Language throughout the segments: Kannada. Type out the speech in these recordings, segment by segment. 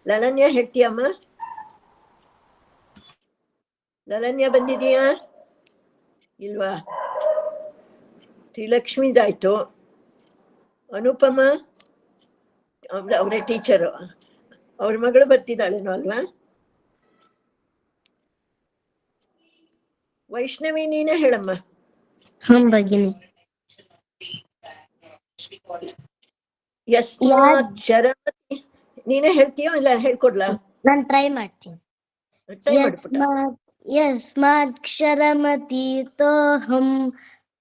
ಲಲನ್ಯ ಹೇಳ್ತೀಯಮ್ಮ? ಲಲನ್ಯ ಬಂದಿದೀಯಾ ಇಲ್ವಾ? ಶ್ರೀಲಕ್ಷ್ಮಿದಾಯ್ತು. ಅನುಪಮ ಅವರೇ ಟೀಚರು, ಅವ್ರ ಮಗಳು ಬರ್ತಿದ್ದಾಳೇನೋ ಅಲ್ವಾ? ವೈಷ್ಣವಿ ನೀನೇ ಹೇಳಮ್ಮ. ಭಗಿನಿ. ಯಸ್ಮಾಕ್ಷರಮತಿ ನೀನೇ ಹೇಳ್ತೀಯೋ ಇಲ್ಲ ಹೇಳ್ಕೊಡ್ಲಾ? ನಾನು ಟ್ರೈ ಮಾಡ್ತೀನಿ. ಟ್ರೈ ಮಾಡ್ಬಿಟ್ಟ. ಯಸ್ಮಾಕ್ಷರಮತೀತೋಹಂ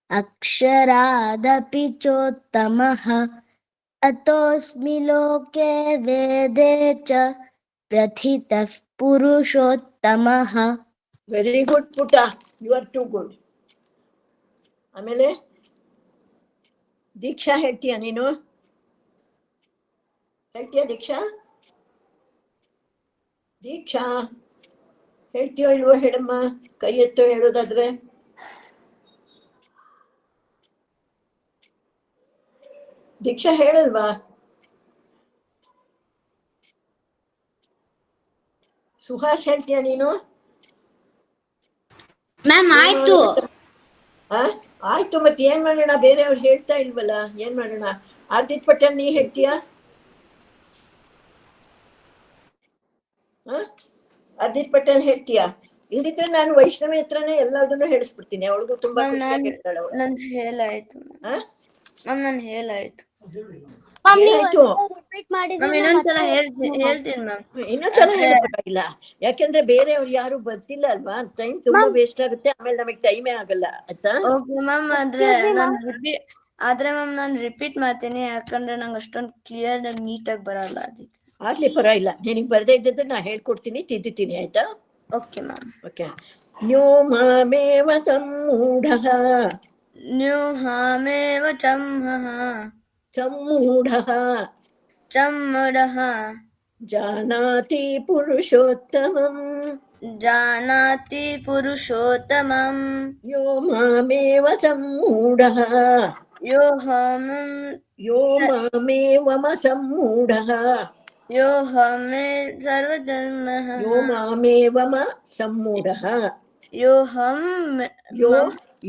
ಅಕ್ಷರಾದಪಿ ಚೋತ್ತಮಃ ಅತೋಸ್ಮಿ ಲೋಕೆ ವೇದೇ ಚ ಪ್ರಥಿತಃ ಪುರುಷೋತ್ತಮಃ. ವೆರಿ ಗುಡ್ ಪುಟ, ಯು ಆರ್ ಟು ಗುಡ್. ಆಮೇಲೆ ದೀಕ್ಷಾ ಹೇಳ್ತೀಯ ನೀನು? ಹೇಳ್ತೀಯ ದೀಕ್ಷಾ? ದೀಕ್ಷಾ ಹೇಳ್ತೀಯೋ ಇಲ್ವೋ ಹೇಳಮ್ಮ, ಕೈ ಎತ್ತೋ ಹೇಳೋದಾದ್ರೆ. ದೀಕ್ಷಾ ಹೇಳಲ್ವಾ? ಸುಹಾಸ್ ಹೇಳ್ತೀಯ ನೀನು? ಮ್ಯಾಮ್ ಆಯ್ತು. ಆಯ್ತು, ಮತ್ತೆ ಏನ್ ಮಾಡೋಣ? ಬೇರೆಯವ್ರು ಹೇಳ್ತಾ ಇಲ್ವಲ್ಲ, ಏನ್ ಮಾಡೋಣ? ಆರ್ದಿತ್ ಪಟೇಲ್ ನೀ ಹೇಳ್ತೀಯಾ? ಅರ್ಜಿತ್ ಪಟೇಲ್ ಹೇಳ್ತೀಯಾ? ಇಲ್ದಿದ್ರೆ ನಾನು ವೈಷ್ಣವಿ ಹತ್ರನೇ ಎಲ್ಲದನ್ನು ಹೇಳಿಸ್ಬಿಡ್ತೀನಿ, ಅವಳಿಗೂ ತುಂಬಾ ಖುಷಿಯಾಗಿ ಹೇಳ್ತಾಳೆ ಅವಳು. ನಂದು ಹೇಳಾಯ್ತು ಮ್ಯಾಮ್, ನಾನು ಹೇಳಾಯ್ತು. ಇನ್ನೊಂದ್ಸಲ ಹೇಳ್ತೀನಿ ಮ್ಯಾಮ್. ಇನ್ನೊಂದ್ಸಲ ಹೇಳಿ ಪರವಾಗಿಲ್ಲ, ಯಾಕೆಂದ್ರೆ ಬೇರೆಯವ್ರು ಯಾರು ಬರ್ತಿಲ್ಲ ಅಲ್ವಾ, ಟೈಮ್ ತುಂಬಾ ವೇಸ್ಟ್ ಆಗುತ್ತೆ, ಆಮೇಲೆ ನಮಗೆ ಟೈಮೇ ಆಗಲ್ಲ ಆಯ್ತಾ? ಓಕೆ ಮ್ಯಾಮ್, ಆದ್ರೆ ಮ್ಯಾಮ್ ನಾನು ರಿಪೀಟ್ ಮಾಡ್ತೀನಿ, ಯಾಕಂದ್ರೆ ನಂಗೆ ಅಷ್ಟೊಂದು ಕ್ಲಿಯರ್ ನೀಟಾಗಿ ಬರಲ್ಲ, ಅದಕ್ಕೆ. ಆಗ್ಲಿ ಪರವಾಗಿಲ್ಲ, ನಿನಗೆ ಬರದೇ ಇದ್ದಿದ್ರೆ ನಾ ಹೇಳ್ಕೊಡ್ತೀನಿ, ತಿದ್ದುತ್ತೀನಿ ಆಯ್ತಾ? Okay ma'am. ಓಕೆ. ನ್ಯೂಮಾಮೇವ ಸಮ್ಮೂಢಃ ನ್ಯೂಹಾಮೇವ ಚಮ್ಮಃ ಸಮ್ಮೂಢಃ ಚಮ್ಮಡಃ ಜಾನಾತಿ ಪುರುಷೋತ್ತಮಂ ಜಾನಾತಿ ಪುರುಷೋತ್ತಮಂ ಯೋ ಮಾಮೇವ ಸಮ್ಮೂಢಃ ಯೋ ಮಾಮೇವಮ ಸಮ್ಮೂಢಃ ಯೋ ಮೇ ಸರ್ವಧರ್ಮಃ ಯೋ ಮಾಮೇವಮ ಸಮ್ಮೂಢಃ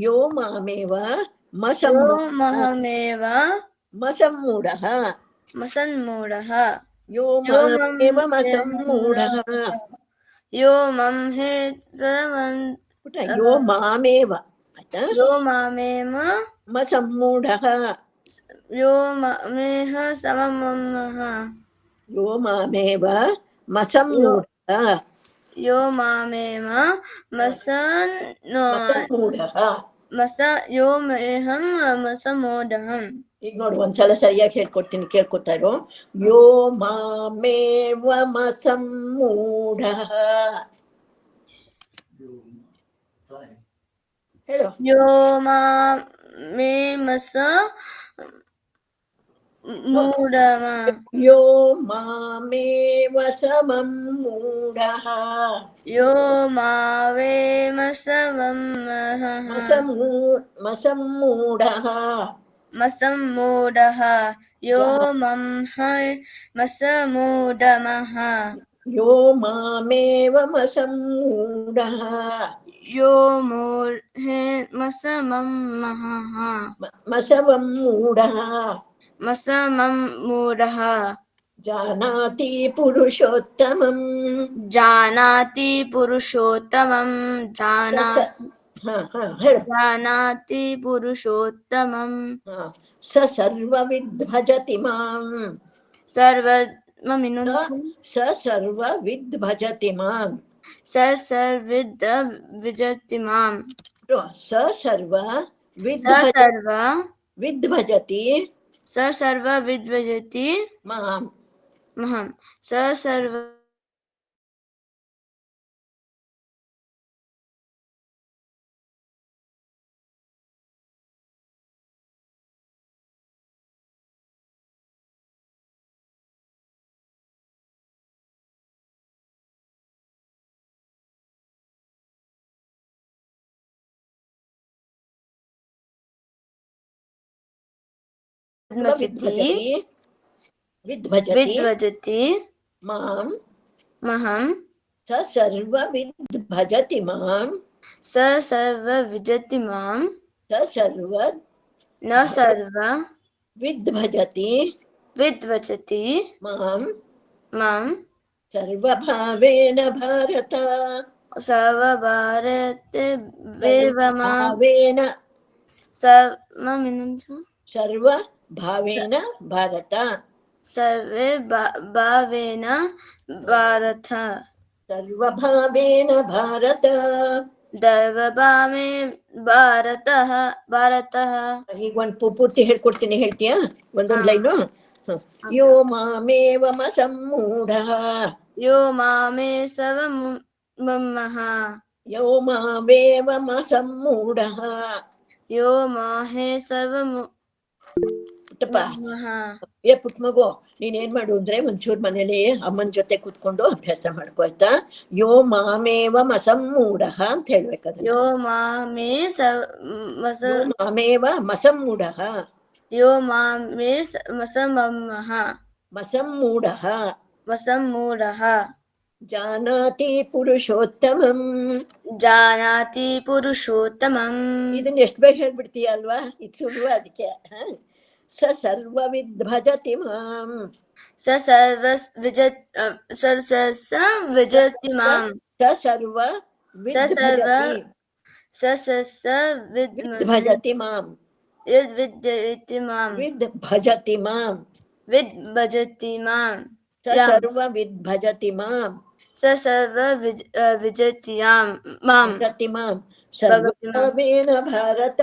ಯೋ ಮಾಮೇವ ಮಹಮೇವ ಮಸಮ್ಮೂಢಃ ಮಸನ್ಮೂಢಃ ಯೋ ಮಾಮೇವ ಮಸಮ್ಮೂಢಃ ಯೋ ಮಂ ಹೇ ಸರ್ವಂ ಪುಟ ಯೋ ಮಾಮೇವ ಆಯ್ತಾ? ಯೋ ಮಾಮೇವ ಮಸಮ್ಮೂಢಃ ಯೋ ಮೇಹ ಸಮಮಃ ಯೋ ಮಾಮೇವ ಮಸಮ್ಮೂಢಃ ಯೋ ಮಾಮೇವ ಮಸಮ್ಮೂಢಃ ಯೋ ಮೇಹಂ ಮಸಮೋಢಃ. ಈಗ ನೋಡಿ ಒಂದ್ಸಲ ಸರಿಯಾಗಿ ಹೇಳ್ಕೊಡ್ತೀನಿ, ಕೇಳ್ಕೊತಾ ಇರೋ. ಯೋ ಮಾಮೇವ ಮಸಮ್ಮೂಢಃ ಹೇಳು. ಯೋ ಮೇ ಮಸ ಮೂಢಃ ಯೋ ಮಾಮೇವ ಸಮಮ್ಮೂಢಃ ಯೋ ಮಾವೇ ಮಸಮಃ ಮಸಮ್ಮೂಢಃ ಮಸಮ್ಮೂಢಃ ಯೋ ಮಂ ಹೈ ಮಸಮೂಢಮಃ ಯೋ ಮಾಮೇವ ಮಸಮ್ಮೂಢಃ ಯೋ ಮೂಢೇ ಮಸಮಮ್ಮಃ ಮಸವಮ್ಮೂಢಃ ಮಸಮಮ್ಮೂಢಃ ಜಾನಾತಿ ಪುರುಷೋತ್ತಮಂ ಜಾನಾತಿ ಪುರುಷೋತ್ತಮಂ ಜಾನಾತಿ ಪುರುಷೋತ್ತಮಂ ಸ ಸರ್ವವಿದ್ ಭಜತಿ ಮಾಂ ಸ ಸರ್ವವಿದ್ ಭಜತಿ ಮಾಂ ಸ ಸರ್ವವಿದ್ ಭಜತಿ ಮಾಂ ಸ ಸರ್ವ ವಿದ್ ಭಜತಿ ಸ ಸರ್ವ ವಿದ್ಭಜತಿ ಮಾಂ ಮಹಂ ಸ ಸರ್ವ ವಿದ್ಭಜತಿ ವಿದ್ಭಜತಿ ಮಾಂ महं ಸ ಸರ್ವವಿದ್ ಭಜತಿ ಮಾಂ स सर्व विजति मां ಸ ಸರ್ವದ್ न सर्व ವಿದ್ ಭಜತಿ विद्वचति ಮಾಂ मां ಸರ್ವಭಾವೇನ ಭಾರತ सर्वभारते वेवमा ಭಾವೇನ सर्वमिनं ಸರ್ವಭಾವೇನ ಭಾರತ सर्वे भावेन भारत ಸರ್ವಭಾವೇನ ಭಾರತ दर्वभामे भारतः भारतः ಈಗ ಒಂದು ಪೂರ್ತಿ ಹೇಳ್ಕೊಡ್ತೀನಿ, ಹೇಳ್ತೀಯಾ ಒಂದೊಂದು ಲೈನು? ಯೋ ಮಾಮೇವಮ ಸಮ್ಮೂಢ यो मामे सर्वमः ಯೋ ಮಾಮೇವಮ ಸಮ್ಮೂಢ यो माहे सर्वमः ಪುಟ್ಟಪ್ಪ, ಏ ಪುಟ್ಟ ಮಗು, ನೀನೇನ್ ಮಾಡು ಅಂದ್ರೆ ಒಂಚೂರು ಮನೇಲಿ ಅಮ್ಮನ ಜೊತೆ ಕೂತ್ಕೊಂಡು ಅಭ್ಯಾಸ ಮಾಡ್ಕೋ ಆಯ್ತಾ? ಯೋ ಮಾಮೇವ ಮಸಮ್ಮೂಢ ಅಂತ ಹೇಳ್ಬೇಕದು. यो मामे ಯೋ ಮಾಮೇವ ಮಸಮ್ಮೂಢ यो मामे मसमः ಮಸಮ್ಮೂಢ वसमूढः ಜಾನಾತಿ ಪುರುಷೋತ್ತಮಂ. जानाति पुरुषोत्तमम्. ಇದನ್ನ ಎಷ್ಟು ಬೇಗ ಹೇಳ್ಬಿಡ್ತೀಯ ಅಲ್ವಾ? ಇದು ಸುಲಭ ಅದಕ್ಕೆ. ಸ ಸರ್ವವಿದ್ ಭಜತಿ ಮಾಂ स सर्व विजति मां ಸ ಸರ್ವ स सर्व ವಿದ್ ಭಜತಿ ಮಾಂ विद्यति मां ವಿದ್ ಭಜತಿ ಮಾಂ विद् भजति मां ಸ ಸರ್ವ ವಿದ್ ಭಜತಿ ಮಾಂ स सर्व विजति मां ಭಜತಿ ಮಾಂ ಸರ್ವಭಾವೇನ ಭಾರತ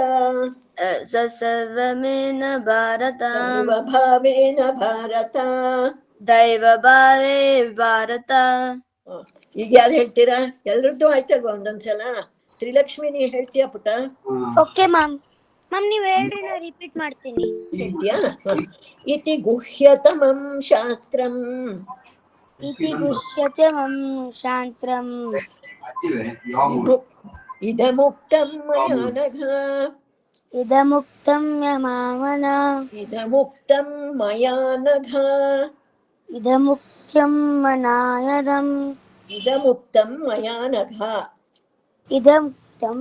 स सर्वमेन भारत ಸರ್ವಭಾವೇನ ಭಾರತ. दैवभावे भारत. ಈಗ ಯಾರು ಹೇಳ್ತೀರಾ? ಎಲ್ರದ್ದು ಆಯ್ತಲ್ವಾ ಒಂದೊಂದ್ಸಲ? ತ್ರಿಲಕ್ಷ್ಮಿ ನೀ ಹೇಳ್ತೀಯಾ ಪುಟ? Okay ma'am. ಮ್ಯಾಮ್ ನೀವು ಹೇಳ್ರಿ, ನಾ ರಿಪೀಟ್ ಮಾಡ್ತೀನಿ. ಹೇಳ್ತೀಯಾ? ಇತಿ ಗುಹ್ಯತಮಂ ಶಾಸ್ತ್ರಂ ಇತಿ ಗುಹ್ಯತೆ ಮಂ ಶಾಸ್ತ್ರಂ ಇದಮುಕ್ತಂ ಮಯಾ ನಘ ಇದಮುಕ್ತಂ ಯಮಾಮನ ಇದಮುಕ್ತಂ ಮಯಾ ನಘ ಇದಮುಕ್ತ್ಯಂ ಮನಾಯದಂ ಇದಮುಕ್ತಂ ಮಯಾ ನಘ ಇದಮುಕ್ತಂ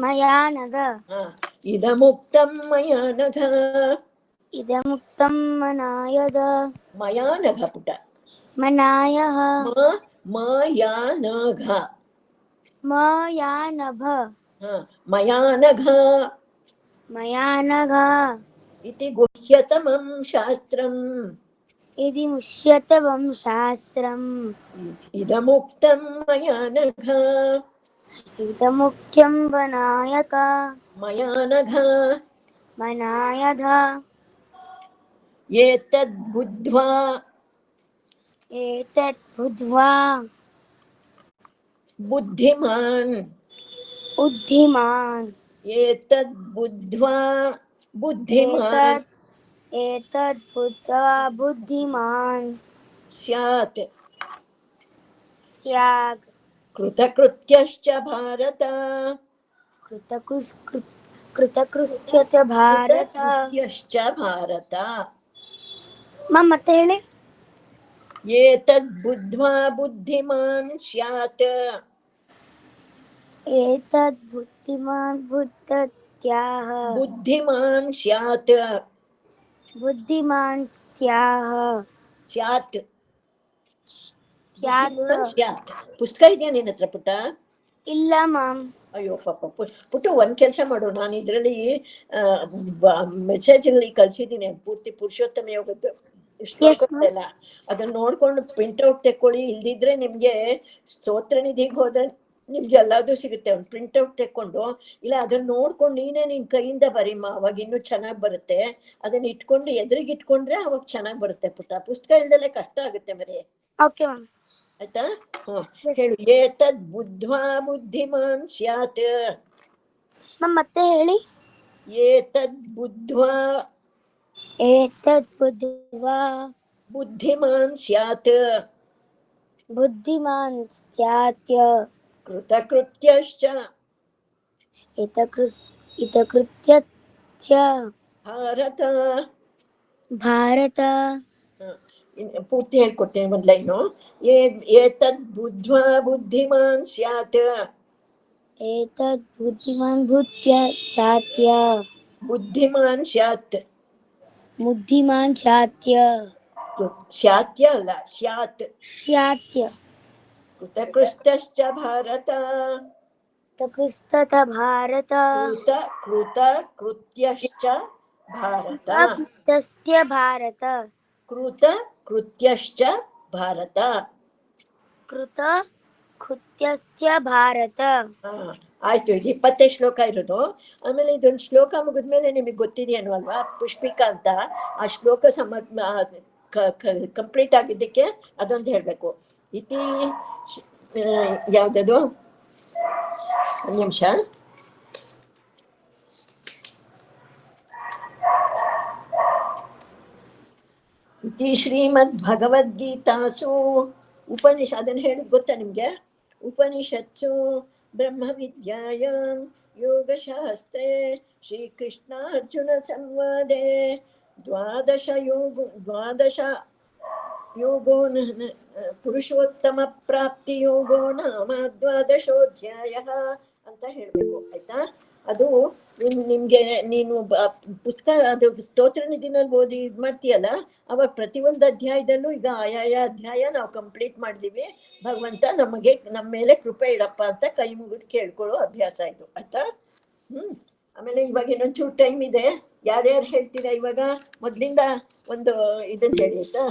ಮಯಾನದ ಇದಮುಕ್ತಂ ಮಯಾ ನಘ ಇದಮುಕ್ತಂ ಮನಾಯದ ಮಯಾ ನಘ ಪುಟ ಮನಾಯಃ ಮಯಾ ನಘ ಮಯಾನಭ ಮಯಾ ನಘ ಮಯಾನಘ ಇತಿ ಗುಹ್ಯತಮಂ ಶಾಸ್ತ್ರಂ ಇದಿ ಮುಷ್ಯತಮಂ ಶಾಸ್ತ್ರಂ ಇದಮುಕ್ತಂ ಮಯಾ ನಘ ಇದಮುಖ್ಯಂ ವನಾಯಕ ಮಯಾ ನಘ ಮನಾಯಧ ಏತದ್ ಬುದ್ಧ್ವಾ ಏತತ್ ಬುದ್ಧ್ವಾ ಬುದ್ಧಿಮಾನ್ ಬುದ್ಧಿಮಾನ್ ಏತದ್ ಬುದ್ಧ್ವಾ ಬುದ್ಧಿಮಾನ್ ಏತತ್ ಬುದ್ಧ್ವಾ ಬುದ್ಧಿಮಾನ್ ಸ್ಯಾತ್ ಸ್ಯಾಗ್ ಕೃತಕೃತ್ಯಶ್ಚ ಭಾರತ ಕೃತಕೃತ್ಯಚ ಭಾರತ. ಕೃತಕೃತ್ಯಶ್ಚ ಭಾರತ. ಮತ್ತೆ ಹೇಳಿ. ಏತದ್ ಬುದ್ಧ್ವಾ ಬುದ್ಧಿಮಾನ್ ಸ್ಯಾತ್ ಏತದ್ ಬುದ್ಧಿಮಾನ್ ಬುದ್ಧತ್ಯಾಹ ಬುದ್ಧಿಮಾನ್ ಸ್ಯಾತ್ ಬುದ್ಧಿಮಾನ್ ತ್ಯಾಹ ಸ್ಯಾತ್ ಸ್ಯಾತ್. ಬುದ್ಧಿಮಾನ್ ಸ್ಯಾತ್. ಪುಸ್ತಕ ಇದೆಯಾ ನಿನ್ನ ಹತ್ರ ಪುಟ್ಟ? ಇಲ್ಲ ಮ್ಯಾಮ್. ಅಯ್ಯೋ ಪಾಪ ಪುಟ್ಟು ಒಂದ್ ಕೆಲಸ ಮಾಡು, ನಾನು ಇದ್ರಲ್ಲಿ ಮೆಸೇಜ್ಗಳಲ್ಲಿ ಕಳ್ಸಿದ್ದೀನಿ ಪೂರ್ತಿ ಪುರುಷೋತ್ತಮ ಯೋಗದ್ದು ಶ್ಲೋಕಗಳೆಲ್ಲ. ಅದನ್ನ ನೋಡ್ಕೊಂಡು ಪ್ರಿಂಟ್ ಔಟ್ ತೆಕ್ಕೊಳ್ಳಿ. ಇಲ್ದಿದ್ರೆ ನಿಮ್ಗೆ ಸ್ತೋತ್ರ ನಿಧಿಗೆ ಹೋದ್ರೆ ನಿಮ್ಗೆ ಎಲ್ಲದೂ ಸಿಗುತ್ತೆ. ಒಂದು ಪ್ರಿಂಟ್ ಔಟ್ ತೆಕ್ಕೊಂಡು, ಇಲ್ಲ ಅದನ್ನ ನೋಡ್ಕೊಂಡು ನೀನೇ ನಿನ್ ಕೈಯಿಂದ ಬರೀಮ್ಮ, ಅವಾಗ ಇನ್ನೂ ಚೆನ್ನಾಗ್ ಬರುತ್ತೆ. ಅದನ್ನ ಇಟ್ಕೊಂಡು ಎದುರಿಗೆ ಇಟ್ಕೊಂಡ್ರೆ ಅವಾಗ ಚೆನ್ನಾಗ್ ಬರುತ್ತೆ ಪುಟ್ಟ. ಪುಸ್ತಕ ಇಲ್ದಲ್ಲೇ ಕಷ್ಟ ಆಗುತ್ತೆ ಮರಿ. Okay ma'am. ಆಯ್ತಾ? ಹೇಳು. ಏತದ್ ಬುದ್ಧ್ವಾ ಬುದ್ಧಿಮಾನ್ ಸ್ಯಾತ್. ಮತ್ತೆ ಹೇಳಿ. ಏತದ್ ಬುದ್ಧ್ವಾ ಏತದ್ ಬುದ್ಧ್ವಾ ಬುದ್ಧಿಮಾನ್ ಸ್ಯಾತ್ ಬುದ್ಧಿಮಾನ್ ಸ್ಯಾತ್ ಕೃತಕೃತ್ಯಶ್ಚ ಹಿತಕೃತ್ಯಚ ಭಾರತ. ಭಾರತ. ಪೂರ್ತಿ ಹೇಳ್ಕೊಡ್ತೇನೆ ಒಂದು ಲೈನು. ಏತದ್ ಬುದ್ಧ್ವಾ ಬುದ್ಧಿಮಾನ್ ಸ್ಯಾತ್. एतद् बुद्धिमान् भूत्य सात्य ಬುದ್ಧಿಮಾನ್ ಸ್ಯಾತ್. बुद्धिमान् चात्य ಸ್ಯಾತ್ಯ ಅಲ್ಲ, ಸ್ಯಾತ್. स्यात्य ಕೃತಕೃಷ್ಟಶ್ಚ ಭಾರತ. तकृस्तथ भारत ಕೃತ ಕೃತ ಕೃತ್ಯಶ್ಚ ಭಾರತ. कृतस्य भारत ಕೃತ ಕೃತ್ಯಶ್ಚ ಭಾರತ. कृत कृत्यस्य भारत. ಹಾ, ಆಯ್ತು. ಇದು 25 ಶ್ಲೋಕ ಇರೋದು. ಆಮೇಲೆ ಇದೊಂದು ಶ್ಲೋಕ ಮುಗಿದ್ಮೇಲೆ ನಿಮಗೆ ಗೊತ್ತಿದೆಯೇನು ಅಲ್ವಾ, ಪುಷ್ಪಿಕಾ ಅಂತ. ಆ ಶ್ಲೋಕ ಕಂಪ್ಲೀಟ್ ಆಗಿದ್ದಕ್ಕೆ ಅದೊಂದು ಹೇಳ್ಬೇಕು. ಇತಿ ಯಾವ್ದದು, ಒಂದು ನಿಮಿಷ. ಇತಿ ಶ್ರೀಮದ್ ಭಗವದ್ಗೀತಾಸು ಅದನ್ನು ಹೇಳಿದ್ ಗೊತ್ತಾ ನಿಮ್ಗೆ? ಉಪನಿಷತ್ಸು ಬ್ರಹ್ಮವಿದ್ಯಾಯಾಂ ಯೋಗಶಾಸ್ತ್ರೇ ಶ್ರೀಕೃಷ್ಣಾರ್ಜುನ ಸಂವಾದೆ ದ್ವಾದಶ ಯೋಗೋ ಪುರುಷೋತ್ತಮ ಪ್ರಾಪ್ತಿ ಯೋಗೋ ನಾಮ ದ್ವಾದಶೋಧ್ಯಾಯ ಅಂತ ಹೇಳ್ಬೇಕು, ಆಯ್ತಾ? ಅದು ನಿಮ್ಗೆ ನೀನು ಪುಸ್ತಕ ಅದು ಸ್ತೋತ್ರ ನಿಧಿನಲ್ಲಿ ಓದಿ ಇದು ಮಾಡ್ತೀಯಲ್ಲ, ಅವಾಗ ಪ್ರತಿಯೊಂದು ಅಧ್ಯಾಯದಲ್ಲೂ ಈಗ ಆಯಾಯ ಅಧ್ಯಾಯ ನಾವು ಕಂಪ್ಲೀಟ್ ಮಾಡಿದೀವಿ. ಭಗವಂತ ನಮಗೆ ನಮ್ಮ ಮೇಲೆ ಕೃಪೆ ಇಡಪ್ಪ ಅಂತ ಕೈ ಮುಗಿದು ಕೇಳ್ಕೊಳ್ಳೋ ಅಭ್ಯಾಸ ಇದು, ಆಯ್ತಾ? ಆಮೇಲೆ ಇವಾಗ ಇನ್ನೊಂಚೂರು ಟೈಮ್ ಇದೆ. ಯಾರ್ಯಾರು ಹೇಳ್ತೀರಾ ಇವಾಗ? ಮೊದ್ಲಿಂದ ಒಂದು ಇದನ್ನ ಹೇಳಿ, ಆಯ್ತಾ?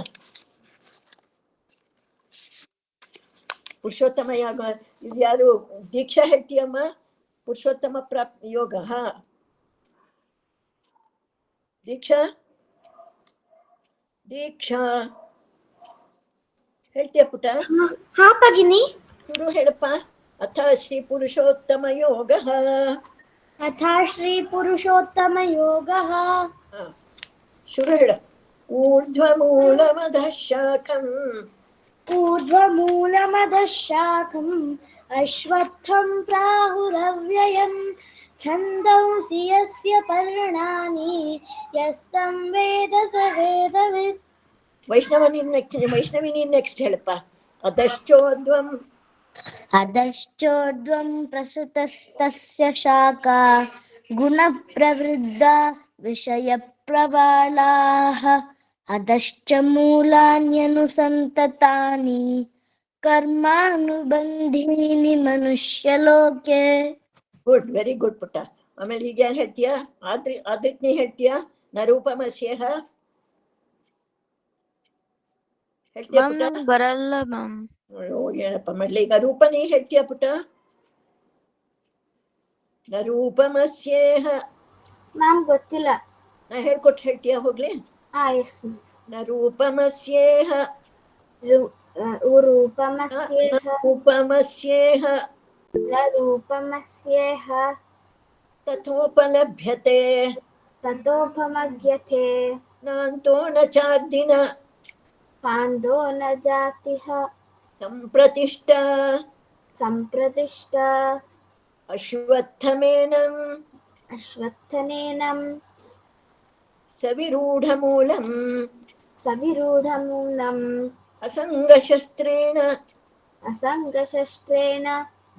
ಪುರುಷೋತ್ತಮ ಯಾಗ ಇದು ಯಾರು? ದೀಕ್ಷಾ ಹೇಳ್ತೀಯಮ್ಮ? ಪುರುಷೋತ್ತಮ ಪ್ರಾಪ್ತಿ ಯೋಗ. ಹಾ, ದೀಕ್ಷಾ ಹೇಳ್ತೀಯ ಪುಟ? हाँ भगिनी. ಶುರು ಹೇಳಪ್ಪ. ಅಥ ಶ್ರೀ ಪುರುಷೋತ್ತಮ ಯೋಗ. अथा श्री पुरुषोत्तम योगः. ಶುರು ಹೇಳ. ಊರ್ಧ್ವಮೂಲಮಧಃ ಶಾಖಂ ऊर्ध्वमूलमधःशाखम् अश्वत्थं प्राहुरव्ययं छन्दंसि यस्य पर्णानि यस्तं वेद स वेदवित्. ವೈಷ್ಣವಿ ನೀನ್ ನೆಕ್ಸ್ಟ್ ಹೇಳಪ್ಪ. अधश्चोर्ध्वं प्रसृतस्तस्य शाखा गुणप्रवृद्धा विषयप्रवालाः अधश्च मूलान्यनुसन्ततानि कर्मानुबन्धीनि मनुष्यलोके. ಗುಡ್, ವೆರಿ ಗುಡ್ ಪುಟ್ಟ. ಆಮೇಲೆ ಈಗ ಯಾರು ಹೇಳ್ತೀಯಾ? ಆದ್ರಿತ್ ನೀ ಹೇಳ್ತೀಯಾ? ನರೂಪಮಸ್ಯೇಹ ಹೇಳ್ತೀಯ ಪುಟ್ಟ? ಬರಲ್ಲ ಮ್ಯಾಮ್. ಏನಪ್ಪ ಮಾಡ್ಲಿ ಈಗ? ರೂಪ ನೀ ಹೇಳ್ತೀಯ ಪುಟ್ಟ? ನರೂಪಮಸ್ಯೇಹ. ಮ್ಯಾಮ್ ಗೊತ್ತಿಲ್ಲ. ನಾ ಹೇಳ್ಕೊಟ್ಟು ಹೇಳ್ತೀಯ? ಹೋಗ್ಲಿ. ಎಸ್. ನರೂಪಮಸ್ಯೇಹ ರೂಪಮಸ್ಯೇಹ ತಥೋಪಲಭ್ಯತೆ ತಥೋಪಮಗ್ಯತೆ ನಾಂತೋ ನ ಚಾರ್ದಿನ ಕಾಂದೋ ನ ಜಾತಿಃ ಸಂಪ್ರತಿಷ್ಠ ಅಶ್ವತ್ಥನೇನಂ ಸವಿರೂಢಮೂಲಂ ಅಸಂಗಶಸ್ತ್ರೇಣ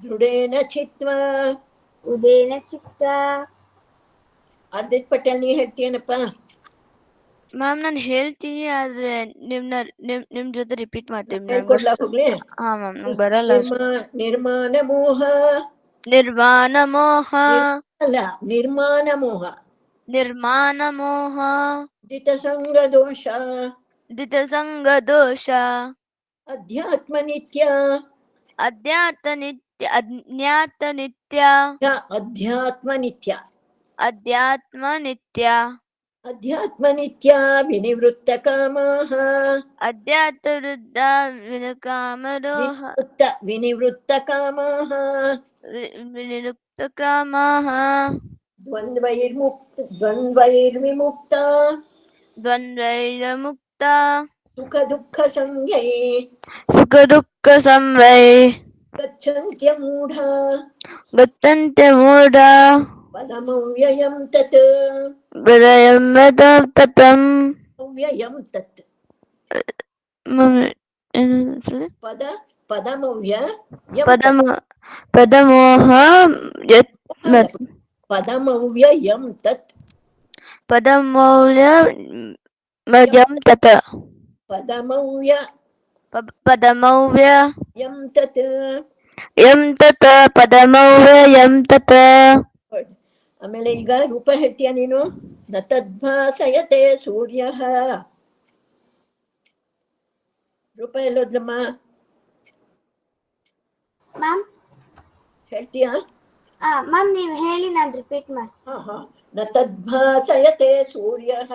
ದೃಢೇನ ಚಿತ್ವಾ ಉದೇನ ಚಿತ್ತ. ಅರ್ಧಿತ್ ಪಟೇಲ್ ನೀ ಹೇಳ್ತೀಯನಪ್ಪ? ಮ್ಯಾಮ್ ನಾನು ಹೇಳ್ತೀನಿ, ಆದ್ರೆ ನಿಮ್ ಜೊತೆ ರಿಪೀಟ್ ಮಾಡ್ತೀನಿ. ಹೇಳ್ಕೊಡ್ಲಾ? ಹೋಗ್ಲಿ. ಹಾ ಮ್ಯಾಮ್, ನಂಗೆ ಬರಲ್ಲ. ನಿರ್ಮಾಣ ಮೋಹ ದಿತಸಂಗ ದೋಷ ಅಧ್ಯಾತ್ಮ ನಿತ್ಯ ವಿನಿವೃತ್ತ ಕಾಮಾಃ ದ್ವಂದ್ವೈರ್ವಿಮುಕ್ತ ಸುಖ ದುಃಖ ಸಂವೈ ಗಚ್ಚಂತ್ಯ ಮೂಢ ಪದಮವ್ಯಯಂ ತತ್ ಅವ್ಯಯಂ ತತ್ ಪದ ಪದಮವ್ಯ ಯಂ ಪದಮ ಪದಮೋಹ ಯತ್ ತತ್. ಪದಮವ್ಯ ಯಂ ತತ್. ಪದಮೌಲ್ಯ ಯಂ ತತ್. ಪದಮವ್ಯ ಪದಮೌವ್ಯ ಯಂ ತತ್. ಯಂ ತತ್. ಪದಮೌವ್ಯ ಯಂ ತತ್. ಆಮೇಲೆ ಈಗ ರೂಪ ಹೇಳ್ತೀಯ ನೀನು. ನ ತದ್ಭಾಸಯತೆ ಸೂರ್ಯಃ. ರೂಪ ಎಲ್ಲೋದ್ಲಮ್ಮ? ಮ್ಯಾಮ್ ಹೇಳ್ತೀಯಾ? ಮ್ಯಾಮ್ ನೀವು ಹೇಳಿ ನಾನು ರಿಪೀಟ್ ಮಾಡ್ತೀನಿ. ಹಾ. ನ ತದ್ಭಾಸಯತೆ ಸೂರ್ಯಃ.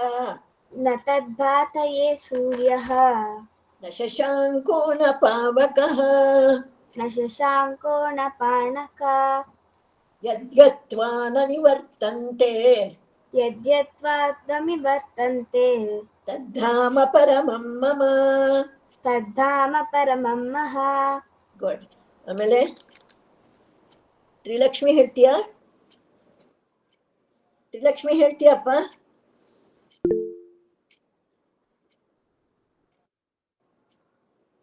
ನ ತದ್ಭಾತಯೇ ಸೂರ್ಯಃ. ನ ಶಶಾಂಕೋ ನ ಪಾವಕಃ. ನ ಶಶಾಂಕೋ ನ ಪಾಣಕ. ಯದ್ಗತ್ವಾ ನ ನಿವರ್ತಂತೆ. ಯದ್ಯತ್ವಾ ತ್ವಮಿವರ್ತಂತೆ. ತದ್ಧಾಮ ಪರಮಂ ಮಮ. ತದ್ಧಾಮ ಪರಮಂ ಮಹ. ಗುಡ್. ಆಮೇಲೆ ತ್ರಿಲಕ್ಷ್ಮಿ ಹೇಳ್ತೀಯಾ? ತ್ರಿಲಕ್ಷ್ಮಿ ಹೇಳ್ತೀಯಪ್ಪ?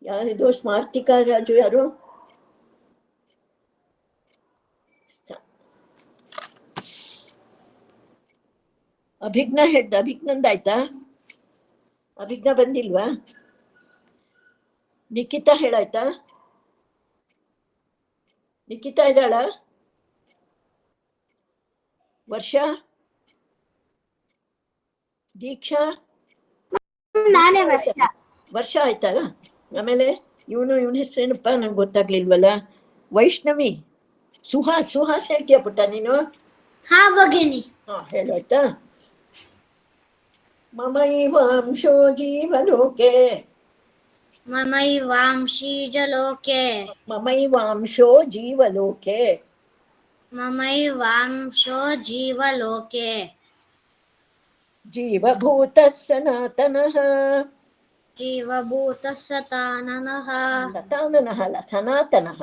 ಯಾರಿದು? ಸ್ಮಾರ್ತಿಕಾ ರಾಜು ಯಾರು? ಅಭಿಜ್ಞಾ ಹೇಳ್ದ. ಅಭಿಜ್ಞಂದಾಯ್ತಾ? ಅಭಿಜ್ಞಾ ಬಂದಿಲ್ವಾ? ನಿಖಿತಾ ಹೇಳಾಯ್ತಾ? ನಿಖಿತಾ ಇದ್ದಾಳ? ವರ್ಷ? ದೀಕ್ಷಾ? ನಾನೇ ವರ್ಷ. ವರ್ಷ ಆಯ್ತಲ್ಲ. ಆಮೇಲೆ ಇವನ ಹೆಸರೇನಪ್ಪ ನಂಗೆ ಗೊತ್ತಾಗ್ಲಿಲ್ವಲ್ಲ. ವೈಷ್ಣವಿ. ಸುಹಾಸ್ ಹೇಳ್ತೀಯ ಪುಟ್ಟ ನೀನು? ಹಾ ಭಗಿನಿ. ಹಾ ಹೇಳು ಆಯ್ತಾ. ಮಮೈವಾಂಶೋ ಜೀವಲೋಕೆ. ಮಮೈವಾಂಶೀಜಲೋಕೆ. ಮಮೈವಾಂಶೋ ಜೀವಲೋಕೆ. ಮಮೈವಾಂಶೋ ಜೀವಲೋಕೆ. ಜೀವಭೂತಃ ಸನಾತನಃ. ಜೀವಭೂತಃ ಸನಾತನಃ. ಅಲ್ಲ ಸನಾತನಃ.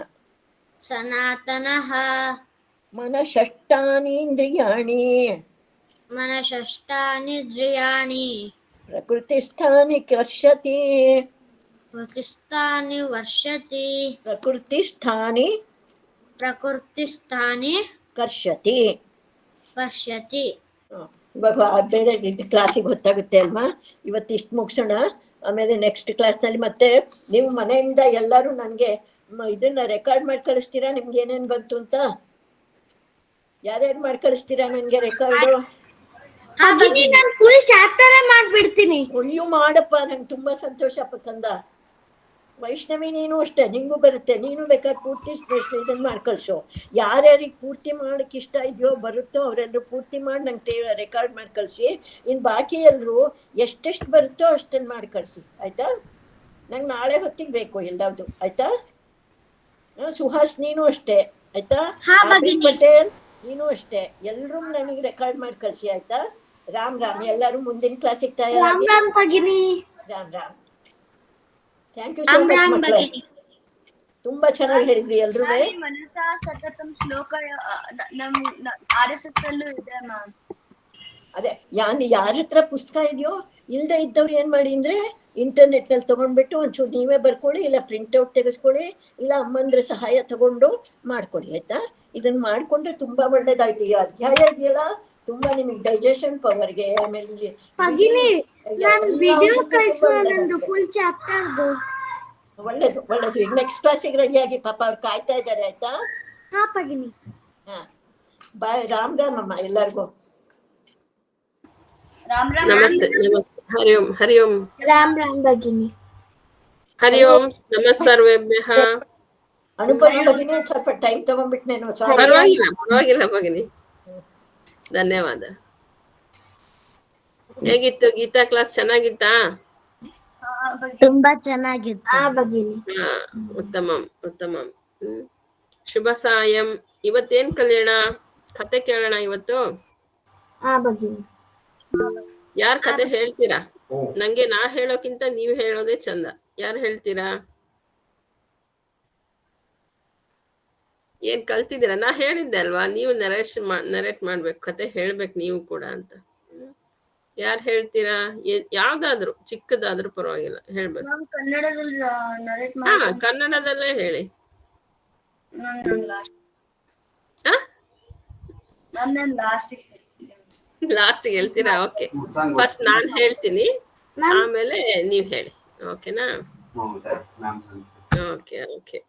ಸನಾತನಃ. ಮನಷಷ್ಟಾನೀಂದ್ರಿಯಾಣಿ. ಮನಷಷ್ಟಾನೀಂದ್ರಿಯಾಣಿ. ಪ್ರಕೃತಿಸ್ಥಾನಿ ಕರ್ಷತಿ. ಪ್ರಕೃತಿಸ್ಥಾನಿ ವರ್ಷತಿ. ಪ್ರಕೃತಿಸ್ಥಾನಿ ಕರ್ಷತಿ. ಇವಾಗ ಬೇರೆ ಕ್ಲಾಸಿಗೆ ಗೊತ್ತಾಗುತ್ತೆ ಅಲ್ವಾ? ಇವತ್ತು ಇಷ್ಟು ಮುಗಿಸೋಣ. ಆಮೇಲೆ ನೆಕ್ಸ್ಟ್ ಕ್ಲಾಸ್ನಲ್ಲಿ ಮತ್ತೆ ನೀವು ಮನೆಯಿಂದ ಎಲ್ಲರೂ ನನಗೆ ಇದನ್ನ ರೆಕಾರ್ಡ್ ಮಾಡಿ ಕಳಿಸ್ತೀರಾ? ನಿಮ್ಗೆ ಏನೇನು ಬಂತು ಅಂತ ಯಾರ್ಯಾರು ಮಾಡಿ ಕಳಿಸ್ತೀರಾ ನನಗೆ ರೆಕಾರ್ಡು? ನಾನು ಫುಲ್ ಚಾಪ್ಟರ್ ಮಾಡ್ಬಿಡ್ತೀನಿ. ಅಯ್ಯೋ ಮಾಡಪ್ಪ, ನಂಗೆ ತುಂಬಾ ಸಂತೋಷ ಕಂದ. ವೈಷ್ಣವಿ ನೀನು ಅಷ್ಟೇ, ನಿಂಗೂ ಬರುತ್ತೆ. ನೀನು ಬೇಕಾದ್ರೆ ಪೂರ್ತಿ ಇದನ್ನ ಮಾಡಿ ಕಳಿಸು. ಯಾರ್ಯಾರಿಗೆ ಪೂರ್ತಿ ಮಾಡಕ್ಕೆ ಇಷ್ಟ ಇದೆಯೋ ಬರುತ್ತೋ ಅವರೆಲ್ಲರೂ ಪೂರ್ತಿ ಮಾಡಿ ನಂಗೆ ರೆಕಾರ್ಡ್ ಮಾಡಿ ಕಳಿಸಿ. ಇನ್ನು ಬಾಕಿ ಎಲ್ಲರೂ ಎಷ್ಟೆಷ್ಟು ಬರುತ್ತೋ ಅಷ್ಟನ್ನು ಮಾಡಿ ಕಳಿಸಿ ಆಯ್ತಾ? ನಂಗೆ ನಾಳೆ ಹೊತ್ತಿಗೆ ಬೇಕು ಎಲ್ಲದು ಆಯ್ತಾ? ಸುಹಾಸ್ ನೀನು ಅಷ್ಟೇ ಆಯ್ತಾ? ಪಟೇಲ್ ನೀನು ಅಷ್ಟೇ. ಎಲ್ಲರೂ ನನಗೆ ರೆಕಾರ್ಡ್ ಮಾಡಿ ಕಳಿಸಿ ಆಯ್ತಾ? ರಾಮ್ ಎಲ್ಲರೂ ಮುಂದಿನ ಕ್ಲಾಸಿಗೆ ತಯಾರಾಗಿ. Ram. Thank you so much ಮಕ್ಕಳೇ. ತುಂಬಾ ಚೆನ್ನಾಗಿ ಹೇಳಿದ್ರಿ ಎಲ್ರೂ. ಮನಸಾ ಸತತಂ ಶ್ಲೋಕ RSS ಅಲ್ಲೂ ಇದೆ ಮ್ಯಾಮ್. ಅದೇ ಯಾರ ಹತ್ರ ಪುಸ್ತಕ ಇದೆಯೋ ಇಲ್ಲದೆ ಇದ್ದವ್ರು ಏನ್ ಮಾಡಿ ಅಂದ್ರೆ ಇಂಟರ್ನೆಟ್ ನಲ್ಲಿ ತಗೊಂಡ್ಬಿಟ್ಟು ಒಂಚೂರು ನೀವೇ ಬರ್ಕೊಳ್ಳಿ, ಇಲ್ಲ ಪ್ರಿಂಟ್ಔಟ್ ತೆಗೆಸ್ಕೊಳ್ಳಿ, ಇಲ್ಲ ಅಮ್ಮಂದ್ರ ಸಹಾಯ ತಗೊಂಡು ಮಾಡ್ಕೊಳ್ಳಿ ಆಯ್ತಾ? ಇದನ್ನ ಮಾಡ್ಕೊಂಡ್ರೆ ತುಂಬಾ ಒಳ್ಳೇದಾಯ್ತು. ಈ ಅಧ್ಯಾಯ ಇದೆಯಲ್ಲ ತುಂಬಾ ನಿಮಗೆ ಡೈಜೆಷನ್ ಪವರ್ಗೆ ಆಮೇಲೆ ಒಳ್ಳೇದು. ಈಗ ನೆಕ್ಸ್ಟ್ ಕ್ಲಾಸಿಗೆ ರೆಡಿಯಾಗಿ ಪಾಪ ಅವ್ರು ಕಾಯ್ತಾ ಇದ್ದಾರೆ ಆಯ್ತಾ? ಹಾ ಬಾಯ್. ರಾಮ್ ಅಮ್ಮ ಎಲ್ಲರಿಗೂ. ನಮಸ್ತೆ. ಹರಿ ಓಂ. ರಾಮ್ ಭಗಿನಿ. ಹರಿ ಓಂ ನಮಃ ಸರ್ವೇಭ್ಯಃ. ಅನುಪಮ ಭಗಿನಿ ಸ್ವಲ್ಪ ಟೈಮ್ ತಗೊಂಡ್ಬಿಟ್ನೇನೋ, ಸಾರಿ. ಪರವಾಗಿಲ್ಲ ಭಗಿನಿ. ಧನ್ಯವಾದ. ಹೇಗಿತ್ತು ಗೀತಾ ಕ್ಲಾಸ್? ಚೆನ್ನಾಗಿತ್ತಾ? ತುಂಬಾ ಚೆನ್ನಾಗಿತ್ತು ಭಗಿನಿ. ಉತ್ತಮಂ. ಶುಭ ಸಾಯಂ. ಇವತ್ತೇನ್ ಕಲಿಯೋಣ? ಕತೆ ಕೇಳೋಣ ಇವತ್ತು. ಭಗಿನಿ. ಯಾರ್ ಕತೆ ಹೇಳ್ತೀರಾ? ನಂಗೆ ನಾ ಹೇಳೋಕ್ಕಿಂತ ನೀವ್ ಹೇಳೋದೇ ಚಂದ. ಯಾರು ಹೇಳ್ತೀರಾ? ಏನ್ ಕಲ್ತಿದ್ದೀರಾ? ನಾ ಹೇಳಿದ್ದೆ ಅಲ್ವಾ, ನೀವು ನರೇಟ್ ಮಾಡ್ಬೇಕು, ಕತೆ ಹೇಳ್ಬೇಕು ನೀವು ಕೂಡ ಅಂತ. ಯಾರು ಹೇಳ್ತೀರಾ? ಯಾವ್ದಾದ್ರು ಚಿಕ್ಕದಾದ್ರೂ ಪರವಾಗಿಲ್ಲ ಹೇಳ್ಬೇಕು. ಮ್ಯಾಮ್ ಕನ್ನಡದಲ್ಲಿ ನರೇಟ್ ಹಾ ಮಾಡಿ ಕನ್ನಡದಲ್ಲೇ ಹೇಳಿ. ನಾನು ಲಾಸ್ಟ್ ಆ ನಾನು ಲಾಸ್ಟಿಗೆ ಹೇಳ್ತೀನಿ. ಲಾಸ್ಟ್ ಹೇಳ್ತೀರಾ? ಓಕೆ, ಫಸ್ಟ್ ನಾನ್ ಹೇಳ್ತೀನಿ, ಆಮೇಲೆ ನೀವ್ ಹೇಳಿ. ಓಕೆನಾ? Okay okay.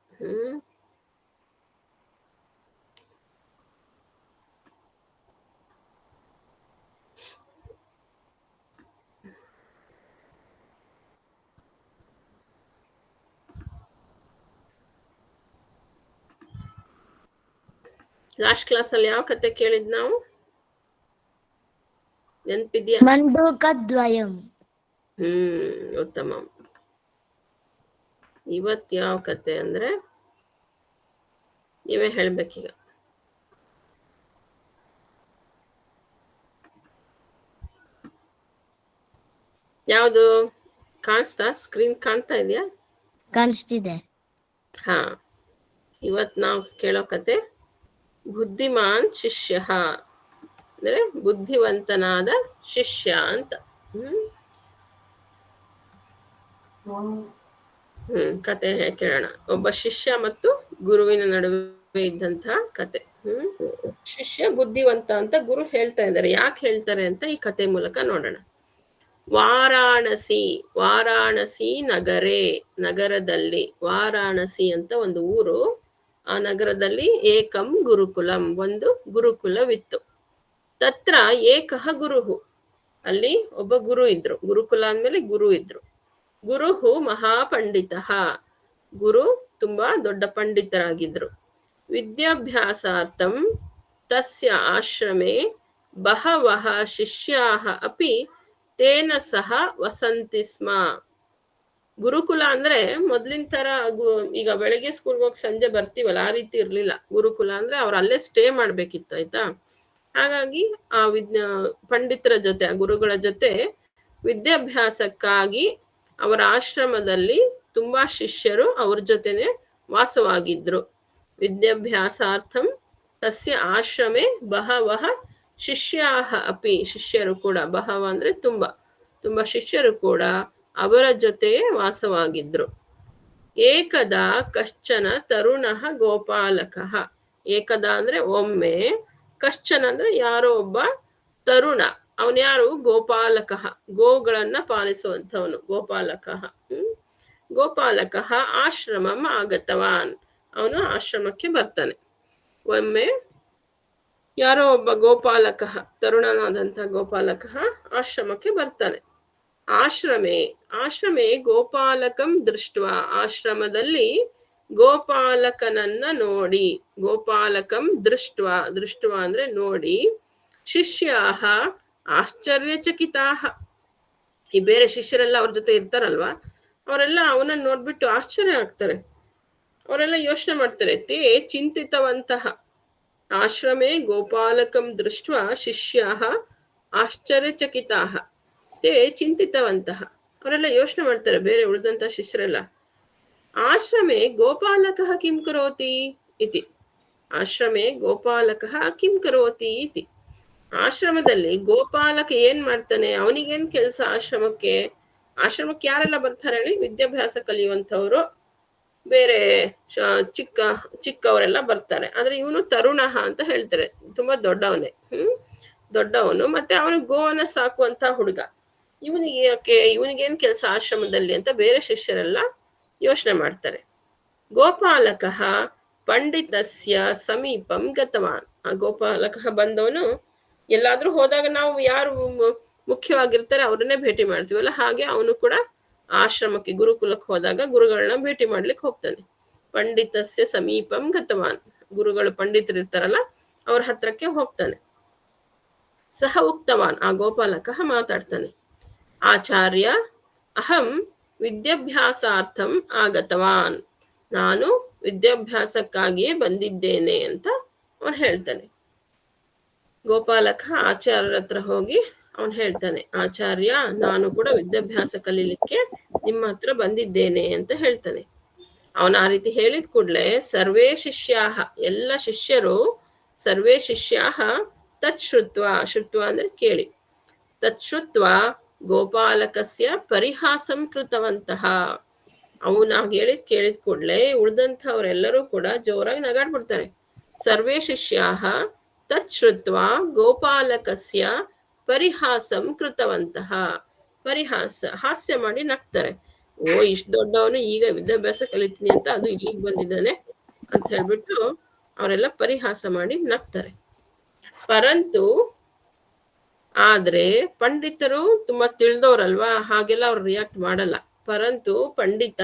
ಲಾಸ್ಟ್ ಕ್ಲಾಸ್ ಅಲ್ಲಿ ಯಾವ ಕತೆ ಕೇಳಿದ್ ನಾವು? ನೆನ್ಪಿದ್ಯಾ? ಮಂಡೂಕದ್ವಯಂ. ಉತ್ತಮ. ಇವತ್ ಯಾವ ಕತೆ ಅಂದ್ರೆ ನೀವೇ ಹೇಳ್ಬೇಕೀಗ. ಯಾವುದು ಕಾಣಿಸ್ತಾ? ಸ್ಕ್ರೀನ್ ಕಾಣ್ತಾ ಇದೆಯಾ? ಕಾಣಿಸ್ತಿದೆ. ಹಾ, ಇವತ್ ನಾವು ಕೇಳೋ ಕತೆ ಬುದ್ಧಿಮಾನ್ ಶಿಷ್ಯ, ಅಂದ್ರೆ ಬುದ್ಧಿವಂತನಾದ ಶಿಷ್ಯ ಅಂತ. ಕತೆ ಕೇಳೋಣ. ಒಬ್ಬ ಶಿಷ್ಯ ಮತ್ತು ಗುರುವಿನ ನಡುವೆ ಇದ್ದಂತಹ ಕತೆ. ಶಿಷ್ಯ ಬುದ್ಧಿವಂತ ಅಂತ ಗುರು ಹೇಳ್ತಾ ಇದ್ದಾರೆ. ಯಾಕೆ ಹೇಳ್ತಾರೆ ಅಂತ ಈ ಕತೆ ಮೂಲಕ ನೋಡೋಣ. ವಾರಾಣಸಿ, ವಾರಾಣಸಿ ನಗರೇ, ನಗರದಲ್ಲಿ, ವಾರಾಣಸಿ ಅಂತ ಒಂದು ಊರು, ಆ ನಗರದಲ್ಲಿ ಏಕಂ ಗುರುಕುಲಂ, ಒಂದು ಗುರುಕುಲವಿತ್ತು. ತತ್ರ ಏಕಃ ಗುರುಹು, ಅಲ್ಲಿ ಒಬ್ಬ ಗುರು ಇದ್ರು. ಗುರುಕುಲ ಅಂದ್ಮೇಲೆ ಗುರು ಇದ್ರು. ಗುರುಹು ಮಹಾಪಂಡಿತಃ, ಗುರು ತುಂಬಾ ದೊಡ್ಡ ಪಂಡಿತರಾಗಿದ್ರು. ವಿದ್ಯಾಭ್ಯಾಸಾರ್ಥಂ ತಸ್ಯ ಆಶ್ರಮೆ ಬಹವಃ ಶಿಷ್ಯಾಃ ಅಪಿ ತೇನ ಸಹ ವಸಂತಿ ಸ್ಮ. ಗುರುಕುಲ ಅಂದ್ರೆ ಮೊದ್ಲಿನ ತರ ಈಗ ಬೆಳಗ್ಗೆ ಸ್ಕೂಲ್ಗೆ ಹೋಗಿ ಸಂಜೆ ಬರ್ತೀವಲ್ಲ, ಆ ರೀತಿ ಇರ್ಲಿಲ್ಲ. ಗುರುಕುಲ ಅಂದ್ರೆ ಅವ್ರು ಅಲ್ಲೇ ಸ್ಟೇ ಮಾಡ್ಬೇಕಿತ್ತು, ಆಯ್ತಾ. ಹಾಗಾಗಿ ಆ ಪಂಡಿತರ ಜೊತೆ, ಆ ಗುರುಗಳ ಜೊತೆ ವಿದ್ಯಾಭ್ಯಾಸಕ್ಕಾಗಿ ಅವರ ಆಶ್ರಮದಲ್ಲಿ ತುಂಬಾ ಶಿಷ್ಯರು ಅವ್ರ ಜೊತೆನೆ ವಾಸವಾಗಿದ್ರು. ವಿದ್ಯಾಭ್ಯಾಸಾರ್ಥಂ ತಸ್ಯ ಆಶ್ರಮೆ ಬಹವಃ ಶಿಷ್ಯಾಃ ಅಪಿ, ಶಿಷ್ಯರು ಕೂಡ, ಬಹವ ಅಂದ್ರೆ ತುಂಬಾ, ತುಂಬಾ ಶಿಷ್ಯರು ಕೂಡ ಅವರ ಜೊತೆಯೇ ವಾಸವಾಗಿದ್ರು. ಏಕದ ಕಶ್ಚನ ತರುಣಃ ಗೋಪಾಲಕಃ, ಏಕದ ಅಂದ್ರೆ ಒಮ್ಮೆ, ಕಶ್ಚನ ಅಂದ್ರೆ ಯಾರೋ ಒಬ್ಬ, ತರುಣ ಅವನು ಯಾರು? ಗೋಪಾಲಕಃ, ಗೋಗಳನ್ನ ಪಾಲಿಸುವಂಥವನು ಗೋಪಾಲಕಃ. ಗೋಪಾಲಕಃ ಆಶ್ರಮಂ ಆಗತವಾನ್, ಅವನು ಆಶ್ರಮಕ್ಕೆ ಬರ್ತಾನೆ. ಒಮ್ಮೆ ಯಾರೋ ಒಬ್ಬ ಗೋಪಾಲಕಃ, ತರುಣನಾದಂತಹ ಗೋಪಾಲಕಃ ಆಶ್ರಮಕ್ಕೆ ಬರ್ತಾನೆ. ಆಶ್ರಮೆ, ಆಶ್ರಮೆ ಗೋಪಾಲಕಂ ದೃಷ್ಟ, ಆಶ್ರಮದಲ್ಲಿ ಗೋಪಾಲಕನನ್ನ ನೋಡಿ, ಗೋಪಾಲಕಂ ದೃಷ್ಟ, ದೃಷ್ಟ ಅಂದ್ರೆ ನೋಡಿ, ಶಿಷ್ಯಾಹ ಆಶ್ಚರ್ಯಚಕಿತಾಹ, ಈ ಬೇರೆ ಶಿಷ್ಯರೆಲ್ಲ ಅವ್ರ ಜೊತೆ ಇರ್ತಾರಲ್ವಾ, ಅವರೆಲ್ಲ ಅವನನ್ನ ನೋಡ್ಬಿಟ್ಟು ಆಶ್ಚರ್ಯ ಆಗ್ತಾರೆ. ಅವರೆಲ್ಲ ಯೋಚನೆ ಮಾಡ್ತಾರೆ. ತೇ ಚಿಂತಿತವಂತಹ, ಆಶ್ರಮೆ ಗೋಪಾಲಕಂ ದೃಷ್ಟ ಶಿಷ್ಯಾಹ ಆಶ್ಚರ್ಯಚಕಿತಾಹ ತೇ ಚಿಂತಿತವಂತಹ, ಅವರೆಲ್ಲ ಯೋಚನೆ ಮಾಡ್ತಾರೆ, ಬೇರೆ ಉಳಿದಂತ ಶಿಷ್ಯರೆಲ್ಲ. ಆಶ್ರಮೆ ಗೋಪಾಲಕಃ ಕಿಂ ಕರೋತಿ ಇತಿ, ಆಶ್ರಮೆ ಗೋಪಾಲಕಃ ಕಿಂ ಕರೋತಿ ಇತಿ, ಆಶ್ರಮದಲ್ಲಿ ಗೋಪಾಲಕ ಏನ್ ಮಾಡ್ತಾನೆ, ಅವನಿಗೇನ್ ಕೆಲಸ ಆಶ್ರಮಕ್ಕೆ? ಆಶ್ರಮಕ್ಕೆ ಯಾರೆಲ್ಲ ಬರ್ತಾರೆ ಹೇಳಿ? ವಿದ್ಯಾಭ್ಯಾಸ ಕಲಿಯುವಂಥವ್ರು, ಬೇರೆ ಚಿಕ್ಕವರೆಲ್ಲ ಬರ್ತಾರೆ. ಆದ್ರೆ ಇವನು ತರುಣ ಅಂತ ಹೇಳ್ತಾರೆ, ತುಂಬಾ ದೊಡ್ಡವನೇ. ದೊಡ್ಡವನು, ಮತ್ತೆ ಅವನು ಗೋವನ್ನ ಸಾಕುವಂತ ಹುಡುಗ. ಇವನಿಗೇನ್ ಕೆಲಸ ಆಶ್ರಮದಲ್ಲಿ ಅಂತ ಬೇರೆ ಶಿಷ್ಯರೆಲ್ಲ ಯೋಚನೆ ಮಾಡ್ತಾರೆ. ಗೋಪಾಲಕಃ ಪಂಡಿತಸ್ಯ ಸಮೀಪಂ ಗತವಾನ್, ಆ ಗೋಪಾಲಕಃ ಬಂದವನು, ಎಲ್ಲಾದ್ರೂ ಹೋದಾಗ ನಾವು ಯಾರು ಮುಖ್ಯವಾಗಿರ್ತಾರೆ ಅವ್ರನ್ನೇ ಭೇಟಿ ಮಾಡ್ತೀವಲ್ಲ, ಹಾಗೆ ಅವನು ಕೂಡ ಆಶ್ರಮಕ್ಕೆ, ಗುರುಕುಲಕ್ಕೆ ಹೋದಾಗ ಗುರುಗಳನ್ನ ಭೇಟಿ ಮಾಡ್ಲಿಕ್ಕೆ ಹೋಗ್ತಾನೆ. ಪಂಡಿತಸ್ಯ ಸಮೀಪಂ ಗತವಾನ್, ಗುರುಗಳು ಪಂಡಿತರು ಇರ್ತಾರಲ್ಲ ಅವ್ರ ಹತ್ರಕ್ಕೆ ಹೋಗ್ತಾನೆ. ಸಹ ಉಕ್ತವಾನ್, ಆ ಗೋಪಾಲಕಃ ಮಾತಾಡ್ತಾನೆ. ಆಚಾರ್ಯ ಅಹಂ ವಿದ್ಯಾಭ್ಯಾಸಾರ್ಥಂ ಆಗತವಾನ್, ನಾನು ವಿದ್ಯಾಭ್ಯಾಸಕ್ಕಾಗಿಯೇ ಬಂದಿದ್ದೇನೆ ಅಂತ ಅವನು ಹೇಳ್ತಾನೆ. ಗೋಪಾಲಕ ಆಚಾರ್ಯರ ಹತ್ರ ಹೋಗಿ ಅವನು ಹೇಳ್ತಾನೆ, ಆಚಾರ್ಯ ನಾನು ಕೂಡ ವಿದ್ಯಾಭ್ಯಾಸ ಕಲೀಲಿಕ್ಕೆ ನಿಮ್ಮ ಹತ್ರ ಬಂದಿದ್ದೇನೆ ಅಂತ ಹೇಳ್ತಾನೆ. ಅವನು ಆ ರೀತಿ ಹೇಳಿದ ಕೂಡಲೇ ಸರ್ವೇ ಶಿಷ್ಯಾಹ, ಎಲ್ಲ ಶಿಷ್ಯರು, ಸರ್ವೇ ಶಿಷ್ಯಾಹ ತತ್ ಶ್ರುತ್ವ, ಶ್ರುತ್ವ ಅಂದ್ರೆ ಕೇಳಿ, ತಚ್ಛ್ರುತ್ವಾ ಗೋಪಾಲಕಸ್ಯ ಪರಿಹಾಸಂ ಕೃತವಂತಹ. ಅವನು ಹೇಳಿದ್ ಕೇಳಿದ ಕೂಡಲೇ ಉಳಿದಂಥವರೆಲ್ಲರೂ ಕೂಡ ಜೋರಾಗಿ ನಗಾಡ್ಬಿಡ್ತಾರೆ. ಸರ್ವೇ ಶಿಷ್ಯಾಹ ತಚ್ಛ್ರುತ್ವಾ ಗೋಪಾಲಕಸ್ಯ ಪರಿಹಾಸಂ ಕೃತವಂತಹ. ಹಾಸ್ಯ ಮಾಡಿ ನಗ್ತಾರೆ. ಓ, ಇಷ್ಟು ದೊಡ್ಡವನು ಈಗ ವಿದ್ಯಾಭ್ಯಾಸ ಕಲಿತೀನಿ ಅಂತ ಅದು ಇಲ್ಲಿಗೆ ಬಂದಿದ್ದಾನೆ ಅಂತ ಹೇಳ್ಬಿಟ್ಟು ಅವರೆಲ್ಲ ಪರಿಹಾಸ ಮಾಡಿ ನಗ್ತಾರೆ. ಪರಂತು ಆದ್ರೆ ಪಂಡಿತರು ತುಂಬಾ ತಿಳಿದವ್ರಲ್ವಾ, ಹಾಗೆಲ್ಲ ಅವ್ರು ರಿಯಾಕ್ಟ್ ಮಾಡಲ್ಲ. ಪರಂತು ಪಂಡಿತ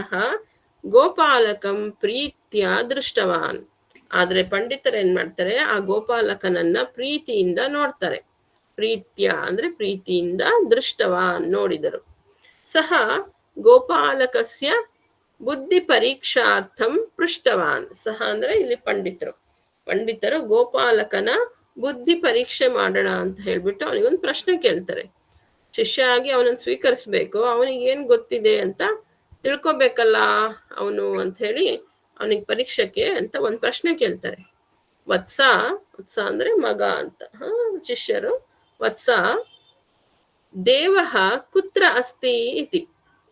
ಗೋಪಾಲಕಂ ಪ್ರೀತ್ಯ ದೃಷ್ಟವಾನ್. ಆದ್ರೆ ಪಂಡಿತರು ಏನ್ ಮಾಡ್ತಾರೆ, ಆ ಗೋಪಾಲಕನನ್ನ ಪ್ರೀತಿಯಿಂದ ನೋಡ್ತಾರೆ. ಪ್ರೀತ್ಯ ಅಂದ್ರೆ ಪ್ರೀತಿಯಿಂದ, ದೃಷ್ಟವಾನ್ ನೋಡಿದರು. ಸಹ ಗೋಪಾಲಕಸ್ಯ ಬುದ್ಧಿ ಪರೀಕ್ಷಾರ್ಥಂ ಪೃಷ್ಟವಾನ್. ಸಹ ಅಂದ್ರೆ ಇಲ್ಲಿ ಪಂಡಿತರು ಗೋಪಾಲಕನ ಬುದ್ಧಿ ಪರೀಕ್ಷೆ ಮಾಡೋಣ ಅಂತ ಹೇಳ್ಬಿಟ್ಟು ಅವನಿಗೊಂದು ಪ್ರಶ್ನೆ ಕೇಳ್ತಾರೆ. ಶಿಷ್ಯ ಆಗಿ ಅವನನ್ನು ಸ್ವೀಕರಿಸ್ಬೇಕು, ಅವನಿಗೆ ಏನ್ ಗೊತ್ತಿದೆ ಅಂತ ತಿಳ್ಕೊಬೇಕಲ್ಲ ಅವನು ಅಂತ ಹೇಳಿ ಅವನಿಗೆ ಪರೀಕ್ಷೆಗೆ ಅಂತ ಒಂದು ಪ್ರಶ್ನೆ ಕೇಳ್ತಾರೆ. ವತ್ಸ ಅಂದ್ರೆ ಮಗ ಅಂತ. ಶಿಷ್ಯರು ವತ್ಸ ದೇವಃ ಕುತ್ರ ಅಸ್ತಿ ಇತಿ.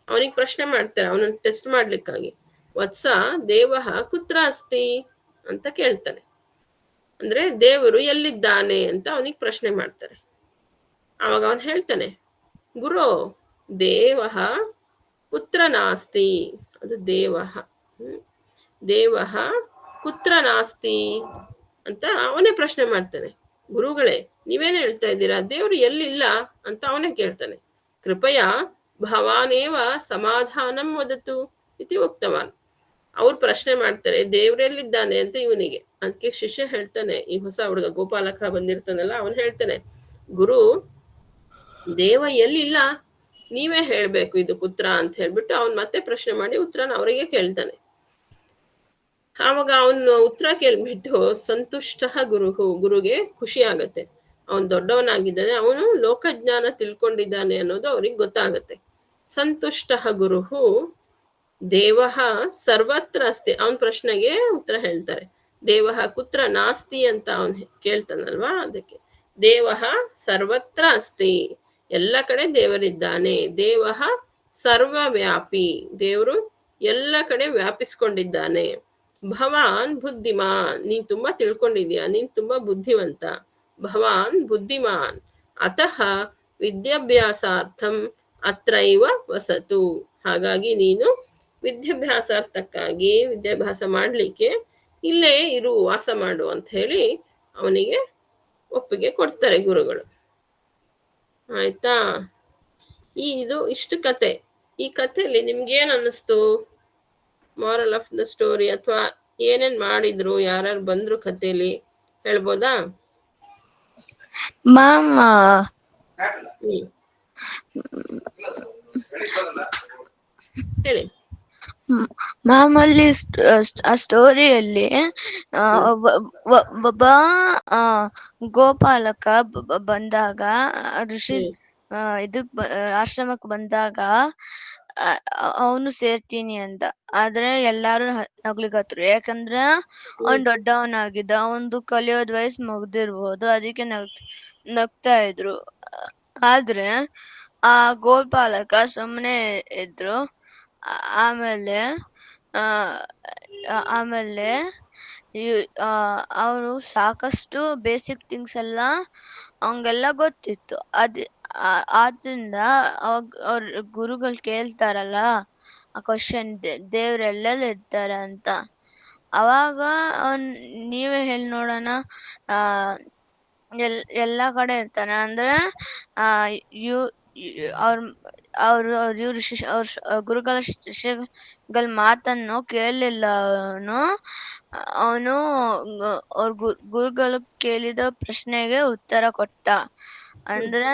ಅವನಿಗೆ ಪ್ರಶ್ನೆ ಮಾಡ್ತಾರೆ, ಅವನನ್ನು ಟೆಸ್ಟ್ ಮಾಡ್ಲಿಕ್ಕಾಗಿ. ವತ್ಸ ದೇವಃ ಕುತ್ರ ಅಸ್ತಿ ಅಂತ ಕೇಳ್ತಾರೆ. ಅಂದ್ರೆ ದೇವರು ಎಲ್ಲಿದ್ದಾನೆ ಅಂತ ಅವನಿಗೆ ಪ್ರಶ್ನೆ ಮಾಡ್ತಾರೆ. ಆವಾಗ ಅವನು ಹೇಳ್ತಾನೆ, ಗುರು ದೇವಃ ಕುತ್ರ ನಾಸ್ತಿ. ಅದು ದೇವಃ ದೇವಃ ಕುತ್ರ ನಾಸ್ತಿ ಅಂತ ಅವನೇ ಪ್ರಶ್ನೆ ಮಾಡ್ತಾನೆ. ಗುರುಗಳೇ, ನೀವೇನು ಹೇಳ್ತಾ ಇದ್ದೀರಾ, ದೇವರು ಎಲ್ಲಿಲ್ಲ ಅಂತ ಅವನೇ ಕೇಳ್ತಾನೆ. ಕೃಪಯ ಭವಾನೇವ ಸಮಾಧಾನಂ ವದತು ಇತಿ ಉಕ್ತವಾನ್. ಅವ್ರು ಪ್ರಶ್ನೆ ಮಾಡ್ತಾರೆ, ದೇವ್ರೆಲ್ಲಿದ್ದಾನೆ ಅಂತ ಇವನಿಗೆ. ಅದಕ್ಕೆ ಶಿಷ್ಯ ಹೇಳ್ತಾನೆ, ಈ ಹೊಸ ಹುಡುಗ ಗೋಪಾಲಕ ಬಂದಿರ್ತಾನಲ್ಲ, ಅವನು ಹೇಳ್ತಾನೆ, ಗುರು ದೇವ ಎಲ್ಲಿಲ್ಲ, ನೀವೇ ಹೇಳ್ಬೇಕು ಇದು ಪುತ್ರ ಅಂತ ಹೇಳ್ಬಿಟ್ಟು ಅವನ್ ಮತ್ತೆ ಪ್ರಶ್ನೆ ಮಾಡಿ ಉತ್ತರನ ಅವರಿಗೆ ಕೇಳ್ತಾನೆ. ಆವಾಗ ಅವನು ಉತ್ತರ ಕೇಳ್ಬಿಟ್ಟು ಸಂತುಷ್ಟ ಗುರುಗೆ ಖುಷಿ ಆಗತ್ತೆ. ಅವನು ದೊಡ್ಡವನಾಗಿದ್ದಾನೆ, ಅವನು ಲೋಕಜ್ಞಾನ ತಿಳ್ಕೊಂಡಿದ್ದಾನೆ ಅನ್ನೋದು ಅವ್ರಿಗೆ ಗೊತ್ತಾಗತ್ತೆ. ಸಂತುಷ್ಟ ಗುರುಹು ದೇವಃ ಸರ್ವತ್ರ ಅಸ್ತಿ. ಅವನ ಪ್ರಶ್ನೆಗೆ ಉತ್ತರ ಹೇಳ್ತಾರೆ. ದೇವಃ ಕುತ್ರ ನಾಸ್ತಿ ಅಂತ ಅವನು ಕೇಳ್ತಾನಲ್ವಾ, ಅದಕ್ಕೆ ದೇವಃ ಸರ್ವತ್ರ ಅಸ್ತಿ, ಎಲ್ಲ ಕಡೆ ದೇವರಿದ್ದಾನೆ. ದೇವಃ ಸರ್ವವ್ಯಾಪಿ, ದೇವರು ಎಲ್ಲ ಕಡೆ ವ್ಯಾಪಿಸ್ಕೊಂಡಿದ್ದಾನೆ. ಭವಾನ್ ಬುದ್ಧಿಮಾನ್, ನೀನ್ ತುಂಬಾ ತಿಳ್ಕೊಂಡಿದ್ಯಾ, ನೀನ್ ತುಂಬಾ ಬುದ್ಧಿವಂತ. ಭವಾನ್ ಬುದ್ಧಿಮಾನ್ ಅತಃ ವಿದ್ಯಾಭ್ಯಾಸಾರ್ಥಂ ಅತ್ರೈವ ವಸತು. ಹಾಗಾಗಿ ನೀನು ವಿದ್ಯಾಭ್ಯಾಸಾರ್ಥಕ್ಕಾಗಿ, ವಿದ್ಯಾಭ್ಯಾಸ ಮಾಡ್ಲಿಕ್ಕೆ ಇಲ್ಲೇ ಇರು, ವಾಸ ಮಾಡು ಅಂತ ಹೇಳಿ ಅವನಿಗೆ ಒಪ್ಪಿಗೆ ಕೊಡ್ತಾರೆ ಗುರುಗಳು. ಆಯ್ತಾ? ಇದು ಇಷ್ಟು ಕತೆ. ಈ ಕಥೆಯಲ್ಲಿ ನಿಮ್ಗೇನ್ ಅನ್ನಿಸ್ತು? ಮಾರಲ್ ಆಫ್ ದ ಸ್ಟೋರಿ ಅಥವಾ ಏನೇನ್ ಮಾಡಿದ್ರು, ಯಾರ್ಯಾರು ಬಂದ್ರು ಕಥೆಯಲ್ಲಿ ಹೇಳ್ಬೋದಾ? ಮ್ಯಾಮ್ ಹೇಳಿ. ಮ್ಯಾಮ್ ಅಲ್ಲಿ ಆ ಸ್ಟೋರಿಯಲ್ಲಿ ಒಬ್ಬ ಗೋಪಾಲಕ ಬಂದಾಗ, ಋಷಿ ಆಶ್ರಮಕ್ಕೆ ಬಂದಾಗ ಅವನು ಸೇರ್ತೀನಿ ಅಂತ. ಆದ್ರೆ ಎಲ್ಲಾರು ನಗ್ಲಿಕತ್ರು, ಯಾಕಂದ್ರ ಅವ್ನ್ ದೊಡ್ಡವನಾಗಿದ್ದ, ಅವನ್ದು ಕಲಿಯೋದ್ ವಯಸ್ಸು ಮುಗ್ದಿರ್ಬೋದು, ಅದಕ್ಕೆ ನಗ್ತಾ ಇದ್ರು. ಆದ್ರೆ ಆ ಗೋಪಾಲಕ ಸುಮ್ಮನೆ ಇದ್ರು. ಆಮೇಲೆ ಅವರು ಸಾಕಷ್ಟು ಬೇಸಿಕ್ ಥಿಂಗ್ಸ್ ಎಲ್ಲ ಅವಂಗೆಲ್ಲ ಗೊತ್ತಿತ್ತು. ಆದ್ರಿಂದ ಅವ್ರ ಗುರುಗಳು ಕೇಳ್ತಾರಲ್ಲ ಆ ಕ್ವಶನ್, ದೇವ್ರೆಲ್ಲೆಲ್ಲ ಇರ್ತಾರೆ ಅಂತ. ಅವಾಗ ನೀವೇ ಹೇಳಿ ನೋಡೋಣ, ಎಲ್ಲಾ ಕಡೆ ಇರ್ತಾನೆ ಅಂದ್ರೆ ಅವ್ರ ಗುರುಗಳ ಶಿಷ್ಯಗಳ ಮಾತನ್ನು ಕೇಳಲಿಲ್ಲ ಅವನು. ಅವ್ರ ಗುರುಗಳು ಕೇಳಿದ ಪ್ರಶ್ನೆಗೆ ಉತ್ತರ ಕೊಟ್ಟ. ಅಂದ್ರೆ